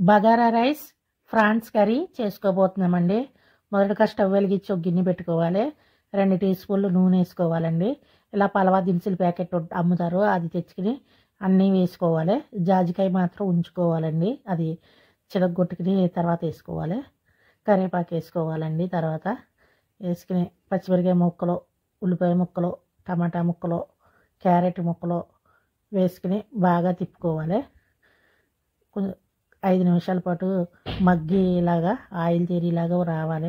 Bagara rice prawns curry చేసుకోబోతున్నామండి. మొదటగా stove వెలిగించి ఒక గిన్నె పెట్టుకోవాలి. 2 టీ స్పూన్లు నూనె వేసుకోవాలండి. ఇలా పలవా దినుసుల ప్యాకెట్ అమ్ముతారు, అది తెచ్చుకుని అన్నీ వేసుకోవాలి. జాజికాయ మాత్రం ఉంచుకోవాలండి, అది చిలగొట్టుకుని తర్వాత వేసుకోవాలి. కరివేపాకు వేసుకోవాలండి. తర్వాత వేసుకుని పచ్చిమిరకాయ ముక్కలు, ఉల్లిపాయ ముక్కలు, టమాటా ముక్కలు, క్యారెట్ ముక్కలు వేసుకుని బాగా తిప్పుకోవాలి. 5 నిమిషాల పాటు మగ్గిలాగా ఆయిల్ తేరిలాగా రావాలి.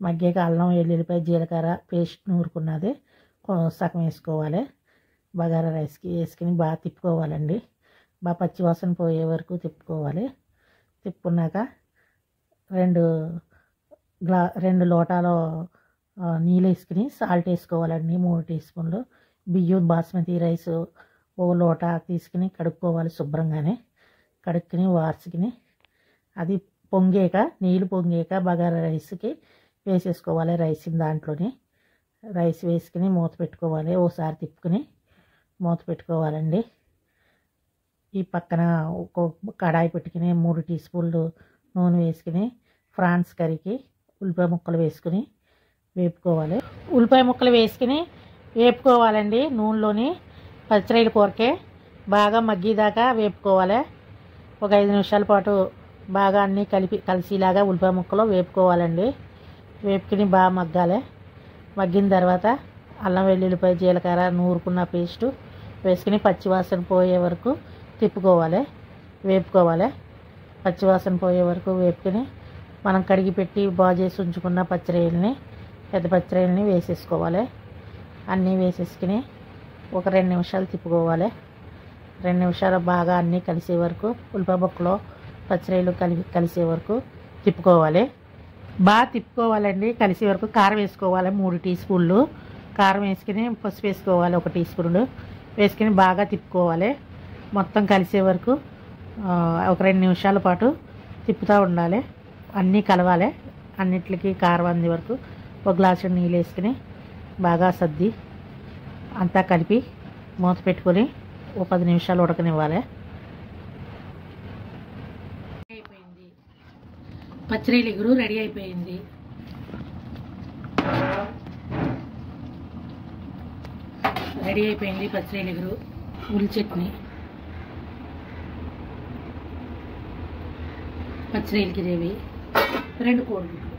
మగ్గాక అల్లం వెల్లుల్లిపాయ జీలకర్ర పేస్ట్ నూరుకున్నది సగం వేసుకోవాలి. బగారా రైస్కి వేసుకుని బాగా తిప్పుకోవాలండి. బాగా పచ్చివాసన పోయే వరకు తిప్పుకోవాలి. తిప్పుకున్నాక 2 లోటాలు నీళ్ళు వేసుకుని సాల్ట్ వేసుకోవాలండి. 3 టీ స్పూన్లు బియ్యం బాస్మతి రైస్ 1 లోటా తీసుకుని కడుక్కోవాలి. శుభ్రంగానే కడుక్కుని వార్చుకుని అది నీళ్ళు పొంగాక బగారా రైస్కి వేసేసుకోవాలి. దాంట్లోని రైస్ వేసుకుని మూత పెట్టుకోవాలి. ఓసారి తిప్పుకుని మూత పెట్టుకోవాలండి. ఈ పక్కన ఒక కడాయి పెట్టుకుని 3 టీ స్పూన్లు నూనె వేసుకుని ఫ్రాన్స్ కర్రీకి ఉల్లిపాయ ముక్కలు వేసుకుని వేపుకోవాలి. ఉల్లిపాయ ముక్కలు వేసుకుని వేపుకోవాలండి. నూనెలోని పచ్చిరొయ్యల కూరకే బాగా మగ్గిదాకా వేపుకోవాలి. ఒక 5 నిమిషాల పాటు బాగా అన్నీ కలిసిలాగా ఉల్లిపాయ ముక్కలు వేపుకోవాలండి. వేపుకుని బాగా మగ్గాలి. మగ్గిన తర్వాత అల్లం వెల్లుల్లిపాయ జీలకర్ర నూరుకున్న పేస్టు వేసుకుని పచ్చివాసన పోయే వరకు వేపుకోవాలి. పచ్చివాసన పోయే వరకు వేపుకుని మనం కడిగి పెట్టి బాగు చేసి ఉంచుకున్న పెద్ద పచ్చిరొయ్యల్ని వేసేసుకోవాలి. అన్నీ వేసేసుకుని ఒక 2 నిమిషాలు తిప్పుకోవాలి. 2 నిమిషాలు బాగా అన్నీ కలిసే వరకు ఉల్లిపాయ ముక్కలు పచ్చిరొయ్యలు కలిసే వరకు తిప్పుకోవాలి. బాగా తిప్పుకోవాలండి. కలిసే వరకు కారం వేసుకోవాలి. 3 టీ స్పూన్లు కారం వేసుకుని పసుపు వేసుకోవాలి. 1 టీ స్పూన్లు వేసుకుని బాగా తిప్పుకోవాలి. మొత్తం కలిసే వరకు ఒక 2 నిమిషాల పాటు తిప్పుతూ ఉండాలి. అన్నీ కలవాలి. అన్నిటికీ కారం అంది వరకు 1 గ్లాసు నీళ్ళు వేసుకుని బాగా సర్ది అంతా కలిపి మూత పెట్టుకొని ఒక 10 నిమిషాలు ఉడకనివ్వాలి. పచ్చిరొయ్యల ఎగురు రెడీ అయిపోయింది. పచ్చిరొయ్యల ఎగురు, ఉల్లి చట్నీ, పచ్చిరొయ్యల గ్రేవీ, 2 కోడిగుడ్లు.